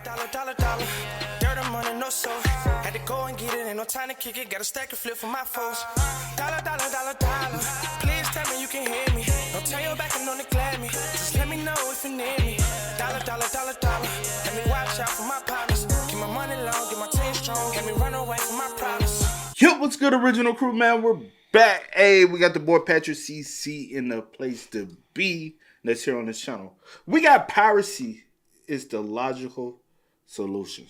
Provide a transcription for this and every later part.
Dollar. Dirt and money, no soul. Had to go and get it, ain't no time to kick it. Got a stack of flip for my foes. Dollar. Please tell me you can hear me. Don't turn your back and don't neglect me. Just let me know if you need me. Dollar. Let me watch out for my partners. Keep my money long, get my team strong. Let me run away from my problems. Yo, what's good, original crew, man? We're back. Hey, we got the boy Patrick CC in the place to be. That's here on this channel. We got piracy is the logical solution.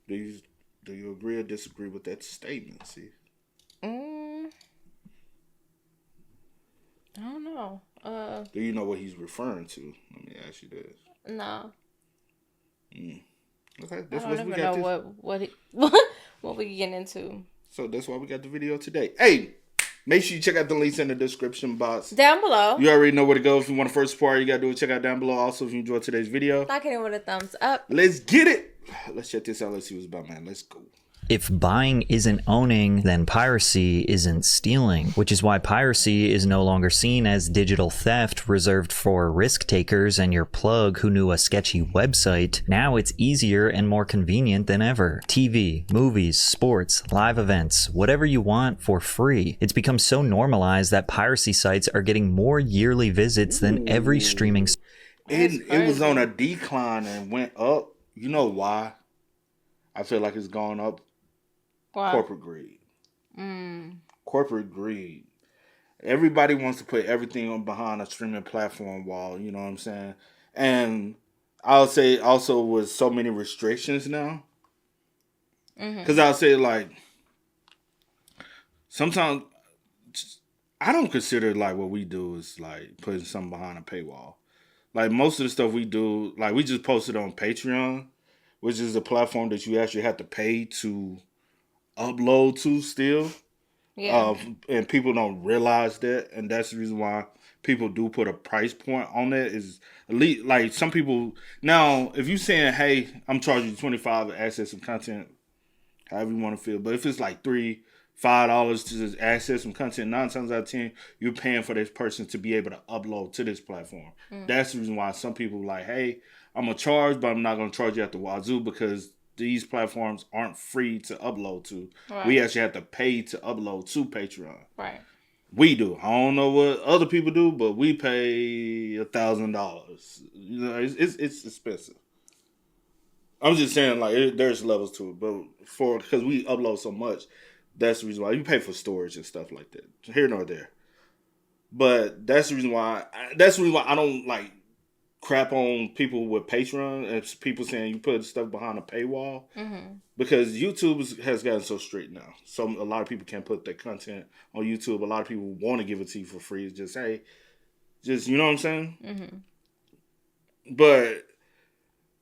Do you agree or disagree with that statement? See, I don't know. Do you know what he's referring to? Let me ask you this. No. Okay, I don't even know what we getting into. So that's why we got the video today. Hey, make sure you check out the links in the description box. Down below. You already know where to go. If you want the first part, you got to do it. Check out down below. Also, if you enjoyed today's video, like it with a thumbs up. Let's get it. Let's check this out. Let's see what's about, man. Let's go. If buying isn't owning, then piracy isn't stealing, which is why piracy is no longer seen as digital theft reserved for risk takers and your plug who knew a sketchy website. Now it's easier and more convenient than ever. TV, movies, sports, live events, whatever you want for free. It's become so normalized that piracy sites are getting more yearly visits than every streaming. It was on a decline and went up. You know why? I feel like it's gone up. Wow. Corporate greed. Corporate greed. Everybody wants to put everything on behind a streaming platform wall, you know what I'm saying? And I'll say also with so many restrictions now. Because I'll say like, sometimes I don't consider like what we do is like putting something behind a paywall. Like most of the stuff we do, like we just posted on Patreon, which is a platform that you actually have to pay to upload to still. Yeah. And people don't realize that, and that's the reason why people do put a price point on it. Is at least like some people now, if you saying, hey, I'm charging you $25 to access some content, however you want to feel, but if it's like $3-5 to just access some content, 9 times out of 10 you're paying for this person to be able to upload to this platform. That's the reason why some people like, hey, I'm gonna charge, but I'm not gonna charge you at the wazoo because these platforms aren't free to upload to. Right. We actually have to pay to upload to Patreon. Right. We do. I don't know what other people do, but we pay $1,000. You know, it's expensive. I'm just saying, like, there's levels to it, but because we upload so much, that's the reason why you pay for storage and stuff like that. Here nor there. But that's the reason why. I don't like crap on people with Patreon and people saying you put stuff behind a paywall because YouTube has gotten so strict now. So a lot of people can't put their content on YouTube. A lot of people want to give it to you for free. It's just, hey, just, you know what I'm saying? But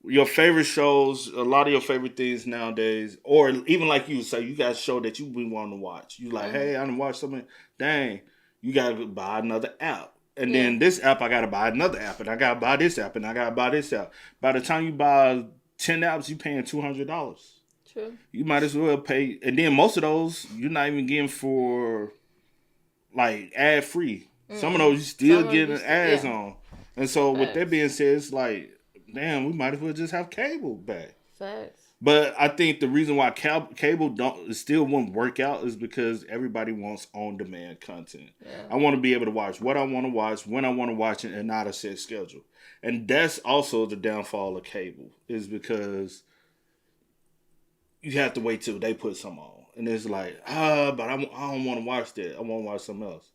your favorite shows, a lot of your favorite things nowadays, or even like you say, you got a show that you've been wanting to watch. You like, hey, I didn't watch something. Dang, you got to buy another app. And then this app, I got to buy another app. And I got to buy this app. And I got to buy this app. By the time you buy 10 apps, you're paying $200. True. You might as well pay. And then most of those, you're not even getting for, like, ad-free. Some of those, you still getting ads on. And so with that being said, it's like, damn, we might as well just have cable back. Facts. But I think the reason why cable still won't work out is because everybody wants on-demand content. Yeah. I want to be able to watch what I want to watch, when I want to watch it, and not a set schedule. And that's also the downfall of cable, is because you have to wait till they put some on. And it's like, but I don't want to watch that. I want to watch something else.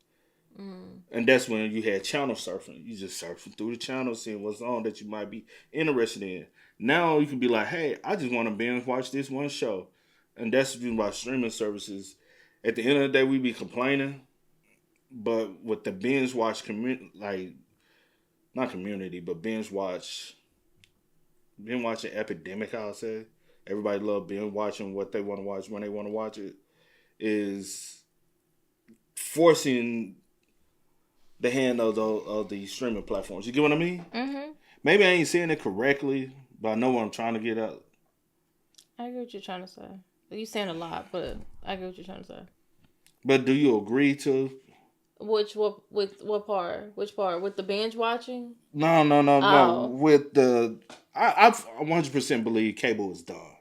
And that's when you had channel surfing. You just surfing through the channel, seeing what's on that you might be interested in. Now you can be like, hey, I just want to binge watch this one show. And that's about streaming services. At the end of the day, we be complaining. But with the binge watch community, like, not community, but binge watching epidemic, I'll say. Everybody love binge watching what they want to watch when they want to watch it. Is forcing the hand of the streaming platforms. You get what I mean? Maybe I ain't saying it correctly, but I know what I'm trying to get at. I get what you're trying to say. You're saying a lot, but I get what you're trying to say. But do you agree to? What part? Which part? With the binge watching? No. With the I 100% believe cable is done.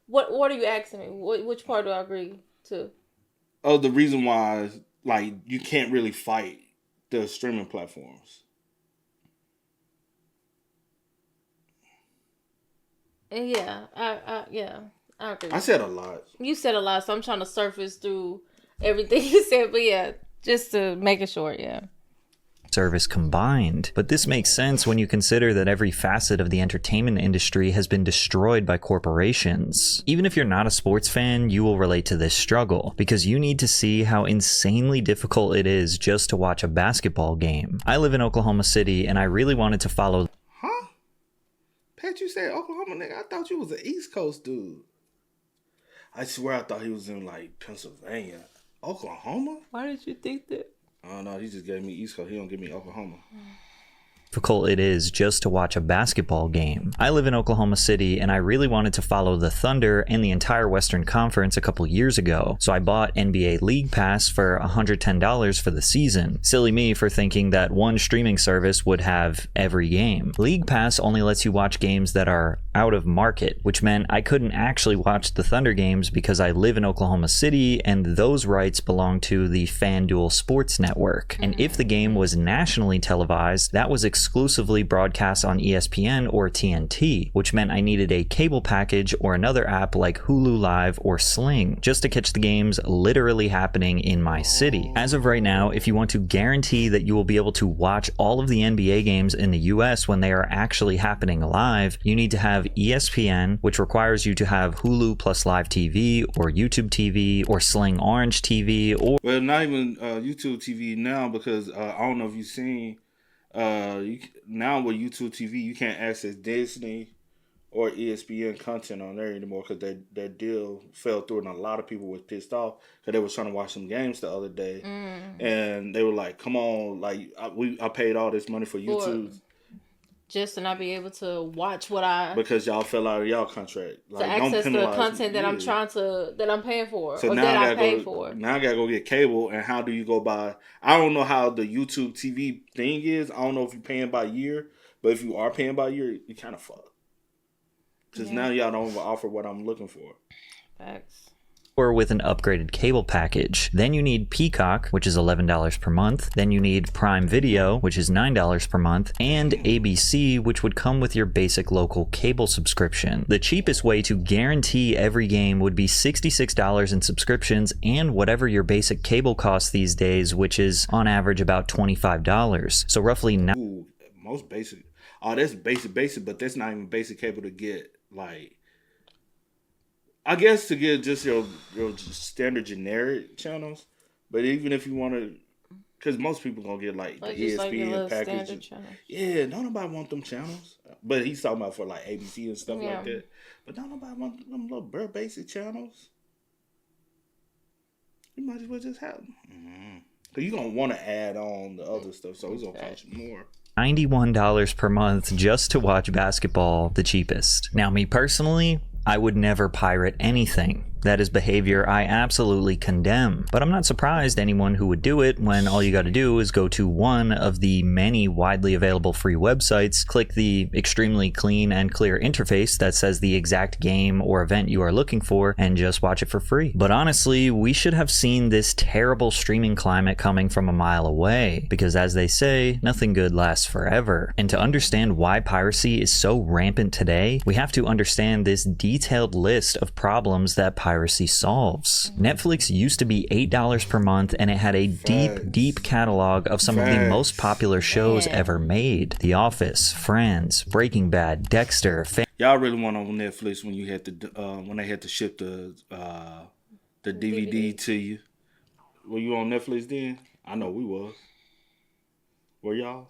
What are you asking me? Which part do I agree to? Oh, the reason why, like, you can't really fight the streaming platforms. Yeah, I agree. I said a lot. You said a lot, so I'm trying to surface through everything you said. But yeah, just to make it short, yeah. Service combined. But this makes sense when you consider that every facet of the entertainment industry has been destroyed by corporations. Even if you're not a sports fan, you will relate to this struggle, because you need to see how insanely difficult it is just to watch a basketball game. I live in Oklahoma City, and I really wanted to follow... Huh? Pat, you said Oklahoma, nigga. I thought you was an East Coast dude. I swear I thought he was in, like, Pennsylvania. Oklahoma? Why did you think that? Oh, no, he just gave me East Coast. He don't give me Oklahoma. difficult it is just to watch a basketball game. I live in Oklahoma City, and I really wanted to follow the Thunder and the entire Western Conference a couple years ago, so I bought NBA League Pass for $110 for the season. Silly me for thinking that one streaming service would have every game. League Pass only lets you watch games that are out of market, which meant I couldn't actually watch the Thunder games because I live in Oklahoma City and those rights belong to the FanDuel Sports Network. And if the game was nationally televised, that was exclusively broadcast on ESPN or TNT, which meant I needed a cable package or another app like Hulu Live or Sling just to catch the games literally happening in my city. As of right now, if you want to guarantee that you will be able to watch all of the NBA games in the US when they are actually happening live, you need to have ESPN, which requires you to have Hulu plus Live TV or YouTube TV or Sling Orange TV or... Well, not even YouTube TV now, because I don't know if you've seen, now with YouTube TV, you can't access Disney or ESPN content on there anymore because that deal fell through, and a lot of people were pissed off because they were trying to watch some games the other day, and they were like, "Come on, like I paid all this money for YouTube." Just to not be able to watch what I... Because y'all fell out of y'all contract. Like, to access don't the penalize content that me. I'm trying to... that I'm paying for. So or now that I gotta paid go, for. Now I gotta go get cable, and how do you go by... I don't know how the YouTube TV thing is. I don't know if you're paying by year, but if you are paying by year, you kind of fucked. Because now y'all don't offer what I'm looking for. Facts. Or with an upgraded cable package. Then you need Peacock, which is $11 per month. Then you need Prime Video, which is $9 per month. And ABC, which would come with your basic local cable subscription. The cheapest way to guarantee every game would be $66 in subscriptions and whatever your basic cable costs these days, which is on average about $25. So roughly... Ooh, most basic. Oh, that's basic, but that's not even basic cable to get, like... I guess to get just your standard generic channels, but even if you want to, because most people gonna get like the ESPN package. Yeah, don't nobody want them channels. But he's talking about for like ABC and stuff like that. But don't nobody want them little bare basic channels. You might as well just have them. Because you're gonna want to add on the other stuff, so it's gonna cost you more. $91 per month just to watch basketball, the cheapest. Now, me personally, I would never pirate anything. That is behavior I absolutely condemn. But I'm not surprised anyone who would do it when all you gotta do is go to one of the many widely available free websites, click the extremely clean and clear interface that says the exact game or event you are looking for, and just watch it for free. But honestly, we should have seen this terrible streaming climate coming from a mile away, because as they say, nothing good lasts forever. And to understand why piracy is so rampant today, we have to understand this detailed list of problems that piracy solves. Netflix used to be $8 per month, and it had a deep catalog of some of the most popular shows ever made. The Office, Friends, Breaking Bad, Dexter. Y'all really went on Netflix when you had to when they had to ship the DVD to you. Were you on Netflix then? I know we was. Were y'all?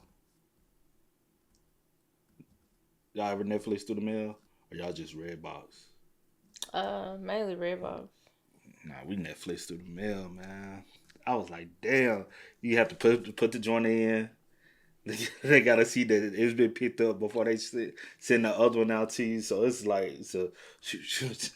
Y'all ever Netflix through the mail, or y'all just Redbox? Mainly Redbox. Nah, we Netflix through the mail, man. I was like, damn, you have to put the joint in. They gotta see that it's been picked up before they send the other one out to you. So it's like, shoot.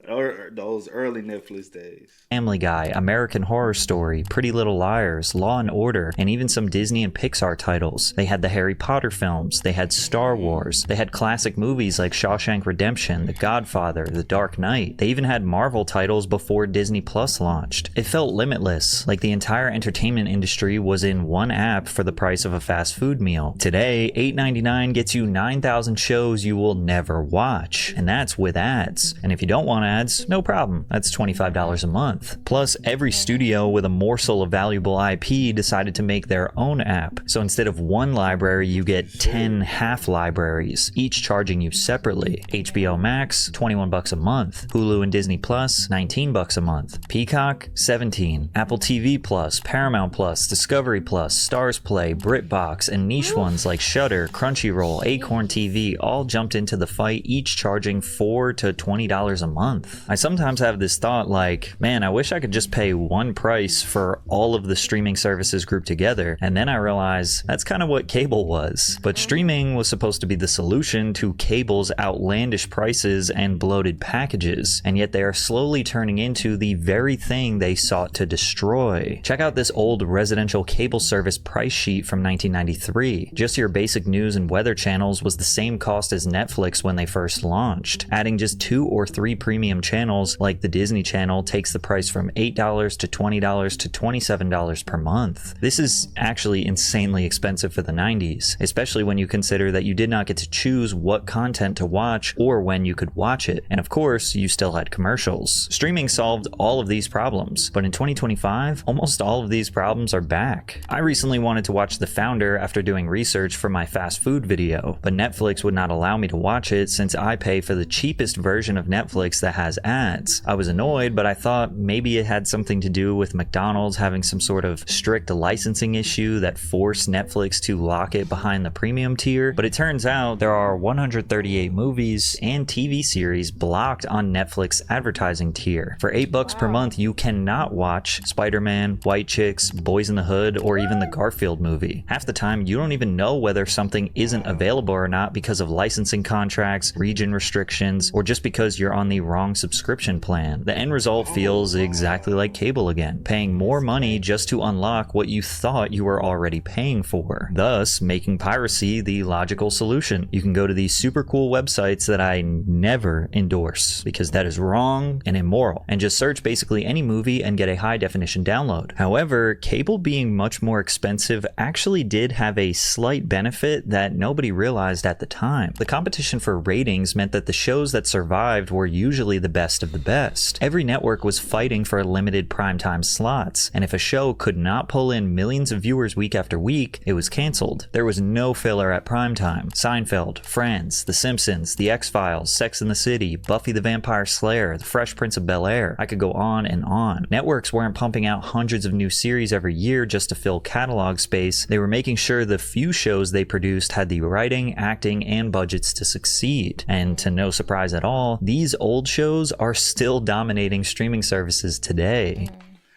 Or those early Netflix days. Family Guy, American Horror Story, Pretty Little Liars, Law and Order, and even some Disney and Pixar titles. They had the Harry Potter films, they had Star Wars, they had classic movies like Shawshank Redemption, The Godfather, The Dark Knight. They even had Marvel titles before Disney Plus launched. It felt limitless, like the entire entertainment industry was in one app for the price of a fast food meal. Today, $8.99 gets you 9,000 shows you will never watch, and that's with ads. And if you don't want ads, no problem. That's $25 a month. Plus, every studio with a morsel of valuable IP decided to make their own app. So instead of one library, you get 10 half libraries, each charging you separately. HBO Max, $21 a month. Hulu and Disney Plus, $19 a month. Peacock, $17. Apple TV Plus, Paramount Plus, Discovery Plus, Stars Play, BritBox, and niche ones like Shudder, Crunchyroll, Acorn TV all jumped into the fight, each charging $4 to $20 a month. I sometimes have this thought like, man, I wish I could just pay one price for all of the streaming services grouped together, and then I realize that's kind of what cable was. But streaming was supposed to be the solution to cable's outlandish prices and bloated packages, and yet they are slowly turning into the very thing they sought to destroy. Check out this old residential cable service price sheet from 1993. Just your basic news and weather channels was the same cost as Netflix when they first launched. Adding just 2 or 3 premium channels like the Disney Channel takes the price from $8 to $20 to $27 per month. This is actually insanely expensive for the 90s, especially when you consider that you did not get to choose what content to watch or when you could watch it. And of course, you still had commercials. Streaming solved all of these problems, but in 2025, almost all of these problems are back. I recently wanted to watch The Founder after doing research for my fast food video, but Netflix would not allow me to watch it since I pay for the cheapest version of Netflix that has ads. I was annoyed, but I thought maybe it had something to do with McDonald's having some sort of strict licensing issue that forced Netflix to lock it behind the premium tier, but it turns out there are 138 movies and TV series blocked on Netflix advertising tier. For $8 per month, you cannot watch Spider-Man, White Chicks, Boys in the Hood, or even the Garfield movie. Half the time, you don't even know whether something isn't available or not because of licensing contracts, region restrictions, or just because you're on the wrong subscription plan. The end result feels exactly like cable again, paying more money just to unlock what you thought you were already paying for, thus making piracy the logical solution. You can go to these super cool websites that I never endorse because that is wrong and immoral, and just search basically any movie and get a high definition download. However, cable being much more expensive actually did have a slight benefit that nobody realized at the time. The competition for ratings meant that the shows that survived were usually the best of the best. Every network was fighting for limited primetime slots, and if a show could not pull in millions of viewers week after week, it was canceled. There was no filler at primetime. Seinfeld, Friends, The Simpsons, The X-Files, Sex and the City, Buffy the Vampire Slayer, The Fresh Prince of Bel-Air. I could go on and on. Networks weren't pumping out hundreds of new series every year just to fill catalog space. They were making sure the few shows they produced had the writing, acting, and budgets to succeed. And to no surprise at all, these old shows are still dominating streaming services today.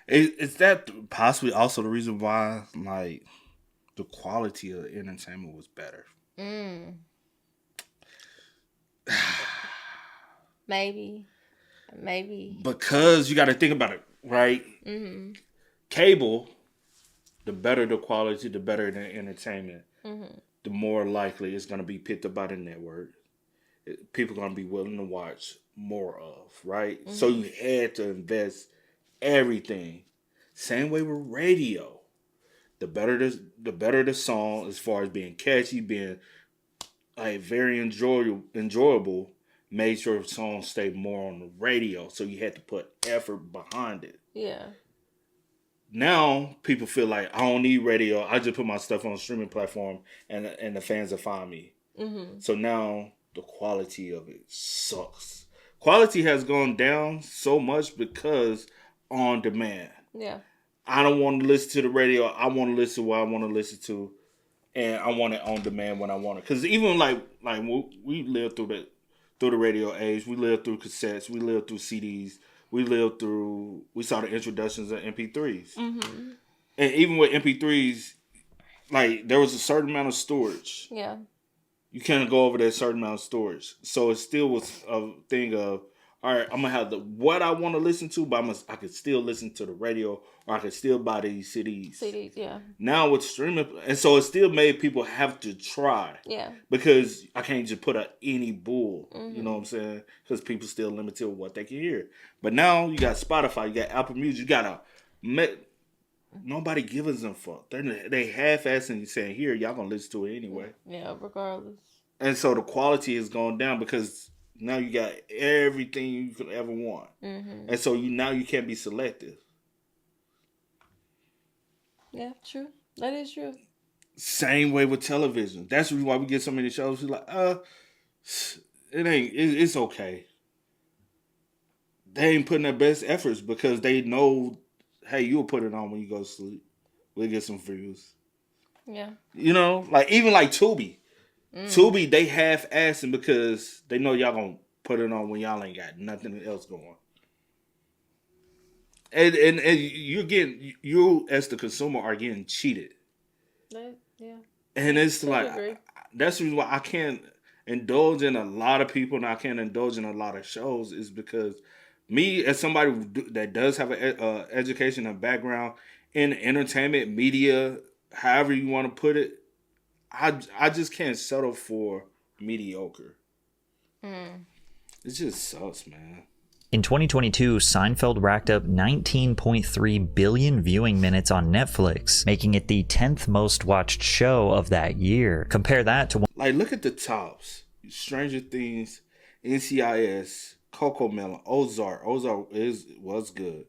Is that possibly also the reason why, like, the quality of entertainment was better? Maybe. Because you got to think about it, right? Mm-hmm. Cable, the better the quality, the better the entertainment, the more likely it's going to be picked up by the network. People are going to be willing to watch more of, right? Mm-hmm. So you had to invest everything. Same way with radio. The better the song, as far as being catchy, being like very enjoyable, made sure songs stay more on the radio. So you had to put effort behind it. Yeah. Now people feel like I don't need radio. I just put my stuff on a streaming platform and the fans will find me. Mm-hmm. So now the quality of it sucks. Quality has gone down so much because on demand. Yeah. I don't want to listen to the radio. I want to listen to what I want to listen to, and I want it on demand when I want it. Because even like we lived through the radio age. We lived through cassettes. We lived through CDs. We saw the introductions of MP3s. Mm-hmm. And even with MP3s, like, there was a certain amount of storage. Yeah. You can't go over that certain amount of storage. So it still was a thing of, all right, I'm gonna have what I want to listen to, but I could still listen to the radio, or I could still buy these CDs. Yeah. Now with streaming, and so it still made people have to try. Yeah. Because I can't just put out any bull. You know what I'm saying? Because people still limited with what they can hear. But now you got Spotify, you got Apple Music, you got nobody gives them fuck. They half-assing saying, here, y'all gonna listen to it anyway. Yeah, regardless. And so the quality is going down because now you got everything you could ever want. And so now you can't be selective. Yeah, true. That is true. Same way with television. That's the reason why we get so many shows. We're like, it's okay. They ain't putting their best efforts because they know, hey, you'll put it on when you go to sleep. We'll get some views. Yeah. You know, like even like Tubi. Tubi, they half-assing because they know y'all gonna put it on when y'all ain't got nothing else going. And you as the consumer are getting cheated. Yeah. And it's I like, agree. that's the reason why I can't indulge in a lot of people and I can't indulge in a lot of shows is because me, as somebody that does have an education and background in entertainment, media, however you want to put it, I just can't settle for mediocre. It just sucks, man. In 2022, Seinfeld racked up 19.3 billion viewing minutes on Netflix, making it the 10th most watched show of that year. Compare that to... Like, look at the tops. Stranger Things, NCIS, Coco Melon, Ozark. Ozark was good.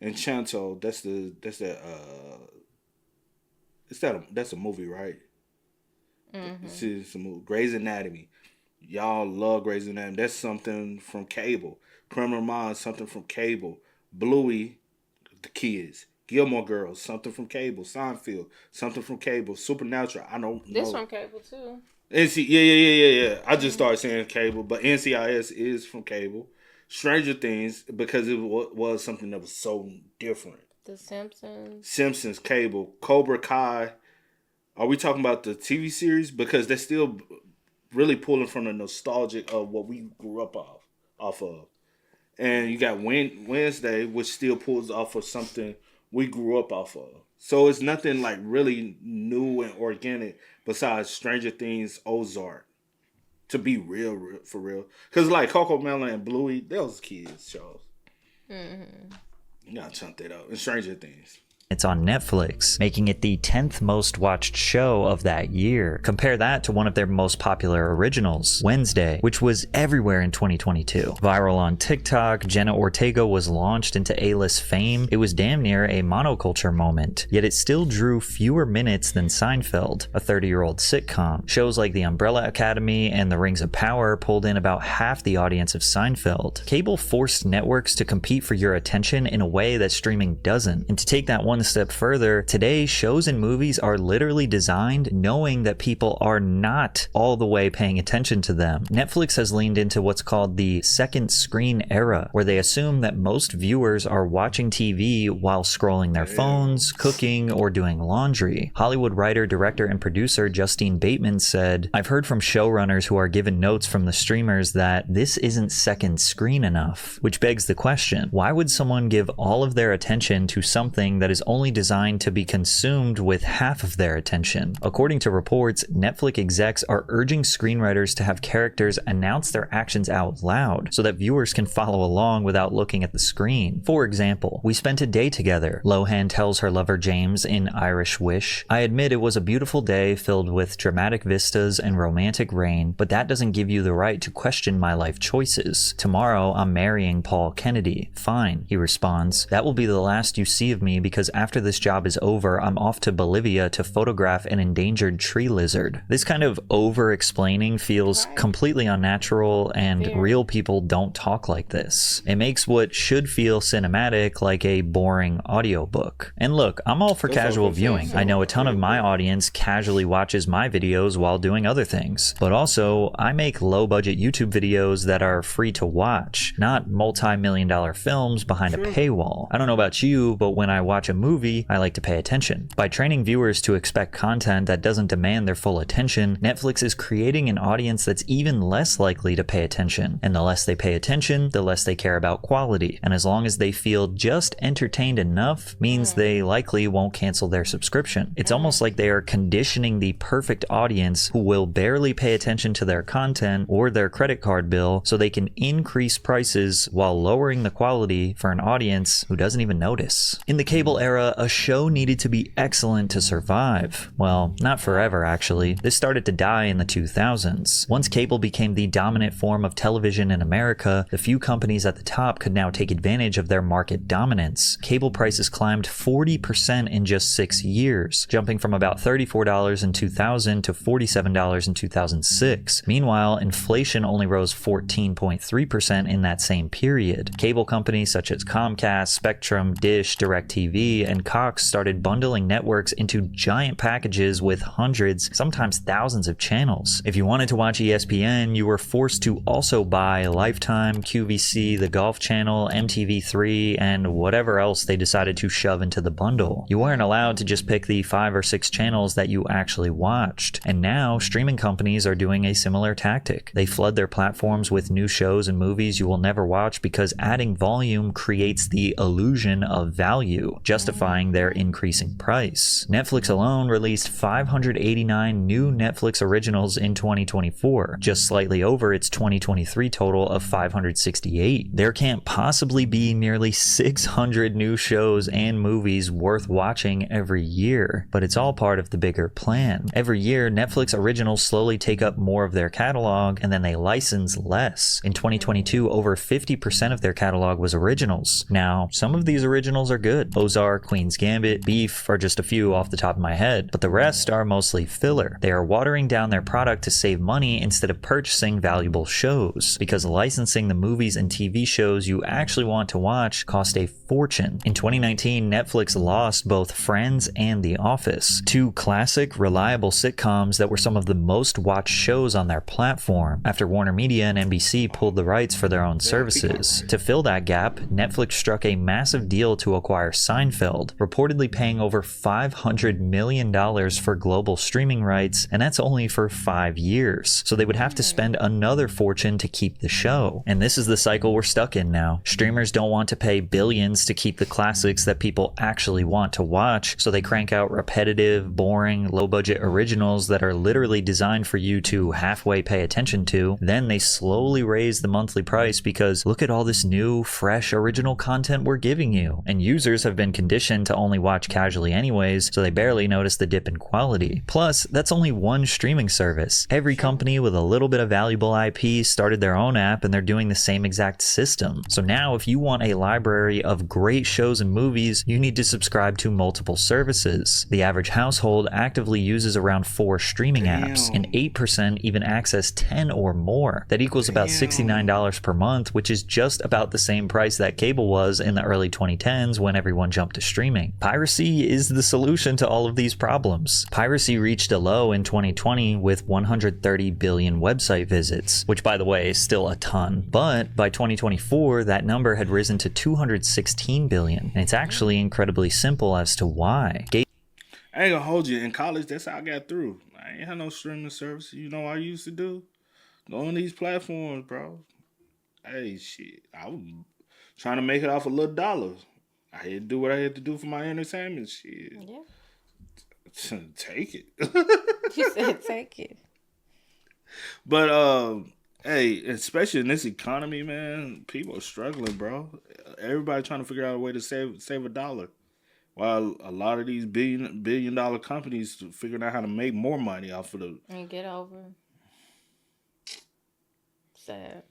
Enchanto, that's a movie, right? It's a movie. Grey's Anatomy. Y'all love Grey's Anatomy. That's something from cable. Criminal Minds, something from cable. Bluey, the kids. Gilmore Girls, something from cable. Seinfeld, something from cable. Supernatural, I don't know. This from cable too. Yeah. I just started saying cable, but NCIS is from cable. Stranger Things, because it was something that was so different. The Simpsons. Simpsons, cable. Cobra Kai. Are we talking about the TV series? Because they're still really pulling from the nostalgic of what we grew up off of. And you got Wednesday, which still pulls off of something we grew up off of. So it's nothing like really new and organic besides Stranger Things, Ozark. To be real for real. Because like Coco Melon and Bluey, those kids shows. You gotta chunk that out. And Stranger Things. It's on Netflix, making it the 10th most watched show of that year. Compare that to one of their most popular originals, Wednesday, which was everywhere in 2022. Viral on TikTok, Jenna Ortega was launched into A-list fame. It was damn near a monoculture moment, yet it still drew fewer minutes than Seinfeld, a 30-year-old sitcom. Shows like The Umbrella Academy and The Rings of Power pulled in about half the audience of Seinfeld. Cable forced networks to compete for your attention in a way that streaming doesn't. And to take that one step further, today shows and movies are literally designed knowing that people are not all the way paying attention to them. Netflix has leaned into what's called the second screen era, where they assume that most viewers are watching TV while scrolling their phones, cooking, or doing laundry. Hollywood writer, director, and producer Justine Bateman said, "I've heard from showrunners who are given notes from the streamers that this isn't second screen enough," which begs the question, why would someone give all of their attention to something that is only designed to be consumed with half of their attention? According to reports, Netflix execs are urging screenwriters to have characters announce their actions out loud so that viewers can follow along without looking at the screen. For example, "We spent a day together," Lohan tells her lover James in Irish Wish. "I admit it was a beautiful day filled with dramatic vistas and romantic rain, but that doesn't give you the right to question my life choices. Tomorrow I'm marrying Paul Kennedy." "Fine," he responds. "That will be the last you see of me because after this job is over, I'm off to Bolivia to photograph an endangered tree lizard." This kind of over-explaining feels completely unnatural, and real people don't talk like this. It makes what should feel cinematic like a boring audiobook. And look, I'm all for casual viewing. I know a ton of my audience casually watches my videos while doing other things. But also, I make low-budget YouTube videos that are free to watch, not multi-million-dollar films behind a paywall. I don't know about you, but when I watch a movie, I like to pay attention. By training viewers to expect content that doesn't demand their full attention, Netflix is creating an audience that's even less likely to pay attention. And the less they pay attention, the less they care about quality. And as long as they feel just entertained enough, means they likely won't cancel their subscription. It's almost like they are conditioning the perfect audience who will barely pay attention to their content or their credit card bill so they can increase prices while lowering the quality for an audience who doesn't even notice. In the cable era, a show needed to be excellent to survive. Well, not forever actually. This started to die in the 2000s. Once cable became the dominant form of television in America, the few companies at the top could now take advantage of their market dominance. Cable prices climbed 40% in just 6 years, jumping from about $34 in 2000 to $47 in 2006. Meanwhile, inflation only rose 14.3% in that same period. Cable companies such as Comcast, Spectrum, Dish, DirecTV, and Cox started bundling networks into giant packages with hundreds, sometimes thousands of channels. If you wanted to watch ESPN, you were forced to also buy Lifetime, QVC, the Golf Channel, MTV3, and whatever else they decided to shove into the bundle. You weren't allowed to just pick the 5 or 6 channels that you actually watched. And now, streaming companies are doing a similar tactic. They flood their platforms with new shows and movies you will never watch because adding volume creates the illusion of value, justifying their increasing price. Netflix alone released 589 new Netflix originals in 2024, just slightly over its 2023 total of 568. There can't possibly be nearly 600 new shows and movies worth watching every year, but it's all part of the bigger plan. Every year, Netflix originals slowly take up more of their catalog, and then they license less. In 2022, over 50% of their catalog was originals. Now, some of these originals are good. Ozark, Queen's Gambit, Beef are just a few off the top of my head, but the rest are mostly filler. They are watering down their product to save money instead of purchasing valuable shows, because licensing the movies and TV shows you actually want to watch cost a fortune. In 2019, Netflix lost both Friends and The Office, two classic, reliable sitcoms that were some of the most watched shows on their platform, after Warner Media and NBC pulled the rights for their own services. To fill that gap, Netflix struck a massive deal to acquire Seinfeld, reportedly paying over $500 million for global streaming rights, and that's only for 5 years. So they would have to spend another fortune to keep the show. And this is the cycle we're stuck in now. Streamers don't want to pay billions to keep the classics that people actually want to watch, so they crank out repetitive, boring, low-budget originals that are literally designed for you to halfway pay attention to. Then they slowly raise the monthly price because look at all this new, fresh, original content we're giving you. And users have been conditioned to only watch casually anyways, so they barely notice the dip in quality. Plus, that's only one streaming service. Every company with a little bit of valuable IP started their own app, and they're doing the same exact system. So now if you want a library of great shows and movies, you need to subscribe to multiple services. The average household actively uses around 4 streaming apps, and 8% even access 10 or more. That equals about $69 per month, which is just about the same price that cable was in the early 2010s when everyone jumped to streaming. Piracy is the solution to all of these problems. Piracy reached a low in 2020 with 130 billion website visits, which by the way is still a ton. But by 2024, that number had risen to 216 billion. And it's actually incredibly simple as to why. I ain't gonna hold you. In college, that's how I got through. I ain't had no streaming service. You know what I used to do? Go on these platforms, bro. Hey, shit. I was trying to make it off $1. I had to do what I had to do for my entertainment shit. Yeah. Take it. You said take it. But, hey, especially in this economy, man, people are struggling, bro. Everybody trying to figure out a way to save $1. While a lot of these billion dollar companies figuring out how to make more money off of the... And get over. Sad.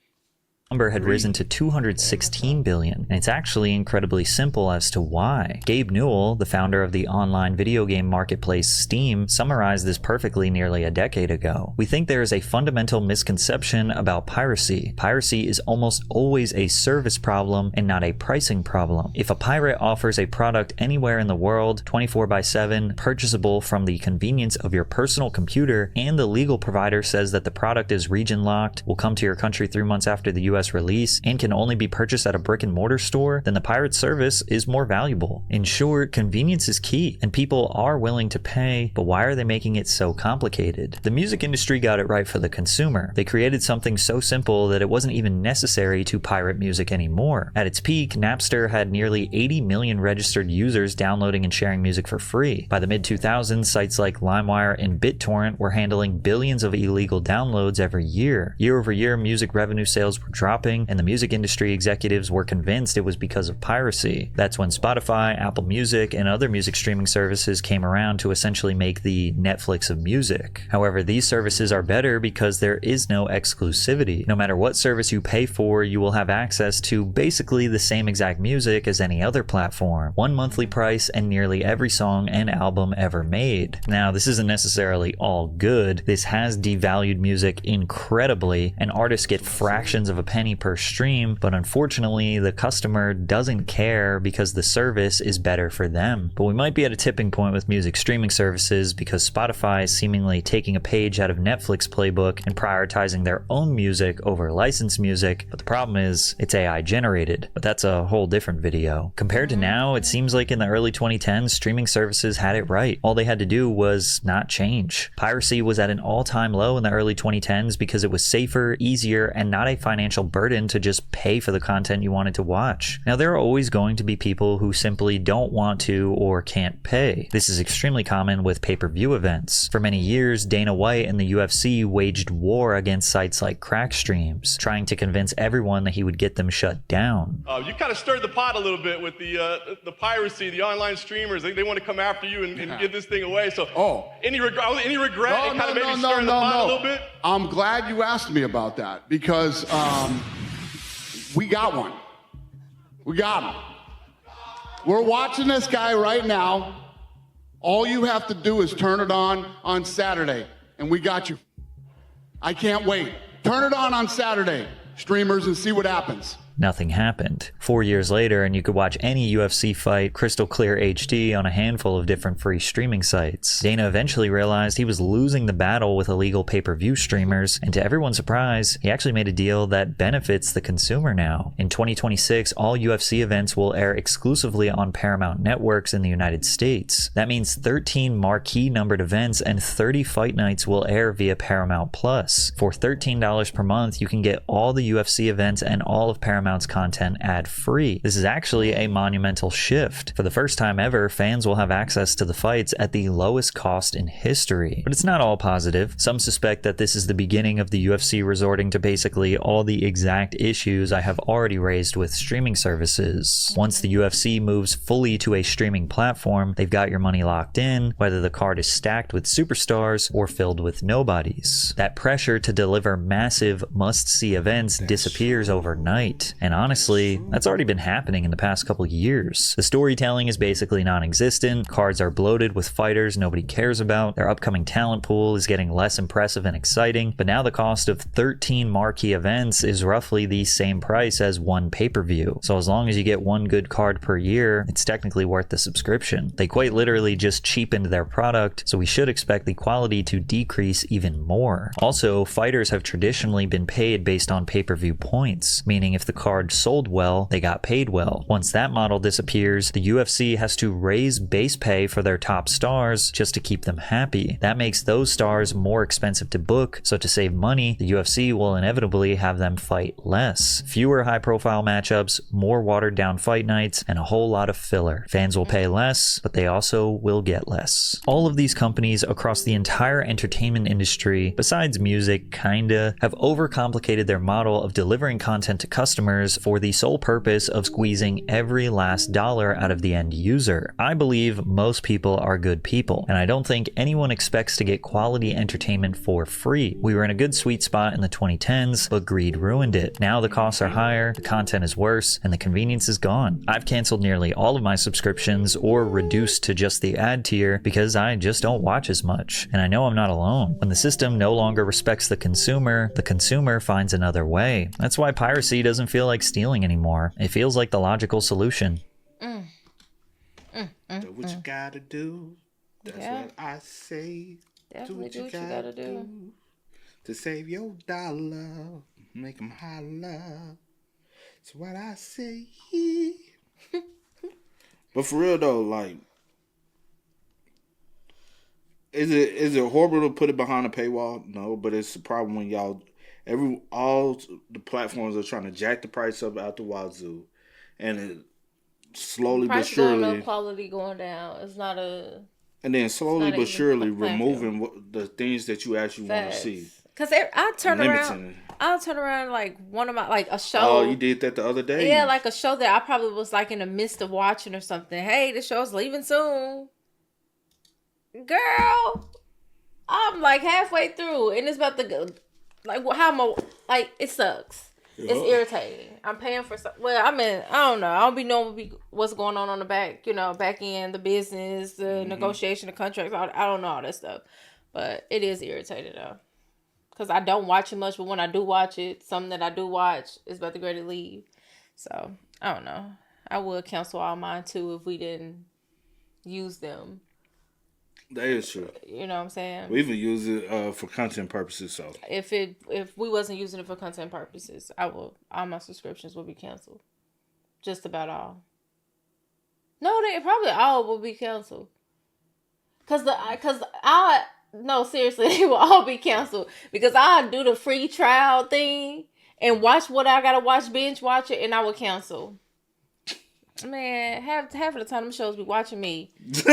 Number had risen to 216 billion, and it's actually incredibly simple as to why. Gabe Newell, the founder of the online video game marketplace Steam, summarized this perfectly nearly a decade ago. We think there is a fundamental misconception about piracy. Piracy is almost always a service problem and not a pricing problem. If a pirate offers a product anywhere in the world, 24/7, purchasable from the convenience of your personal computer, and the legal provider says that the product is region locked, will come to your country 3 months after the US US release and can only be purchased at a brick and mortar store, then the pirate service is more valuable. In short, convenience is key, and people are willing to pay, but why are they making it so complicated? The music industry got it right for the consumer. They created something so simple that it wasn't even necessary to pirate music anymore. At its peak, Napster had nearly 80 million registered users downloading and sharing music for free. By the mid-2000s, sites like LimeWire and BitTorrent were handling billions of illegal downloads every year. Year over year, music revenue sales were dropping, and the music industry executives were convinced it was because of piracy. That's when Spotify, Apple Music, and other music streaming services came around to essentially make the Netflix of music. However, these services are better because there is no exclusivity. No matter what service you pay for, you will have access to basically the same exact music as any other platform. One monthly price and nearly every song and album ever made. Now, this isn't necessarily all good. This has devalued music incredibly, and artists get fractions of a penny per stream, but unfortunately, the customer doesn't care because the service is better for them. But we might be at a tipping point with music streaming services because Spotify is seemingly taking a page out of Netflix playbook and prioritizing their own music over licensed music, but the problem is it's AI generated. But that's a whole different video. Compared to now, it seems like in the early 2010s, streaming services had it right. All they had to do was not change. Piracy was at an all-time low in the early 2010s because it was safer, easier, and not a financial burden to just pay for the content you wanted to watch. Now, there are always going to be people who simply don't want to or can't pay. This is extremely common with pay-per-view events. For many years, Dana White and the UFC waged war against sites like CrackStreams, trying to convince everyone that he would get them shut down. You kind of stirred the pot a little bit with the piracy, the online streamers. They want to come after you and give this thing away. So, any regret? It kind of maybe stirring the pot a little bit. I'm glad you asked me about that because we got one. We got him. We're watching this guy right now. All you have to do is turn it on Saturday, and we got you. I can't wait. Turn it on Saturday, streamers, and see what happens. Nothing happened. 4 years later, and you could watch any UFC fight crystal clear HD on a handful of different free streaming sites. Dana eventually realized he was losing the battle with illegal pay-per-view streamers, and to everyone's surprise, he actually made a deal that benefits the consumer now. In 2026, all UFC events will air exclusively on Paramount networks in the United States. That means 13 marquee numbered events and 30 fight nights will air via Paramount Plus. For $13 per month, you can get all the UFC events and all of Paramount's content ad-free. This is actually a monumental shift. For the first time ever, fans will have access to the fights at the lowest cost in history. But it's not all positive. Some suspect that this is the beginning of the UFC resorting to basically all the exact issues I have already raised with streaming services. Once the UFC moves fully to a streaming platform, they've got your money locked in, whether the card is stacked with superstars or filled with nobodies. That pressure to deliver massive must-see events disappears overnight. And honestly, that's already been happening in the past couple years. The storytelling is basically non-existent, cards are bloated with fighters nobody cares about, their upcoming talent pool is getting less impressive and exciting, but now the cost of 13 marquee events is roughly the same price as one pay-per-view. So as long as you get one good card per year, it's technically worth the subscription. They quite literally just cheapened their product, so we should expect the quality to decrease even more. Also, fighters have traditionally been paid based on pay-per-view points, meaning if the card sold well, they got paid well. Once that model disappears, the UFC has to raise base pay for their top stars just to keep them happy. That makes those stars more expensive to book, so to save money, the UFC will inevitably have them fight less. Fewer high-profile matchups, more watered-down fight nights, and a whole lot of filler. Fans will pay less, but they also will get less. All of these companies across the entire entertainment industry, besides music, kinda, have overcomplicated their model of delivering content to customers for the sole purpose of squeezing every last dollar out of the end user. I believe most people are good people, and I don't think anyone expects to get quality entertainment for free. We were in a good sweet spot in the 2010s, but greed ruined it. Now the costs are higher, the content is worse, and the convenience is gone. I've canceled nearly all of my subscriptions or reduced to just the ad tier because I just don't watch as much. And I know I'm not alone. When the system no longer respects the consumer finds another way. That's why piracy doesn't feel like stealing anymore. It feels like the logical solution. Do what you gotta do. That's what I say. Definitely do what you gotta do to save your dollar. Make them holla. That's what I say. But for real though, like, is it horrible to put it behind a paywall? No, but it's a problem when all the platforms are trying to jack the price up out the wazoo, and it slowly but surely going up, quality going down. It's not a. And then slowly but surely removing the things that you actually want to see. Cause I'll turn around like one of my like a show. Oh, you did that the other day? Yeah, like a show that I probably was like in the midst of watching or something. Hey, the show's leaving soon. Girl, I'm like halfway through and it's about to go. Like, how am I? Like, it sucks. It's irritating. I'm paying for something. Well, I mean, I don't know. I don't be knowing what's going on the back, back end, the business, the negotiation, the contracts. I don't know all that stuff. But it is irritating, though. Because I don't watch it much, but when I do watch it, something that I do watch is about to go to leave. So, I don't know. I would cancel all mine, too, if we didn't use them. That is true. You know what I'm saying? We even use it for content purposes. So if we wasn't using it for content purposes, all my subscriptions would be canceled. Just about all. No, they probably all will be canceled. No, seriously, they will all be canceled because I do the free trial thing and watch what I gotta watch, binge watch it, and I will cancel. Man, half of the time them shows be watching me because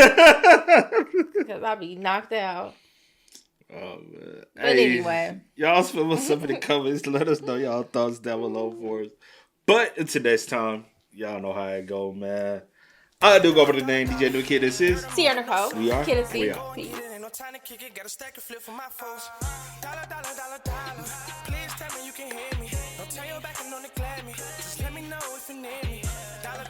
I be knocked out. Oh man! But anyway, y'all spill us up in the comments. Let us know y'all thoughts down below for us. But until next time, y'all know how it go, man. I do go over the name DJ New Kid. This is Sierra Nicole. We are. Kid and We C. are. Peace. Time to kick it, got a stack of flip for my foes. Dollar. Please tell me you can hear me. Don't turn your back and don't neglect me. Just let me know if you need me. Dollar.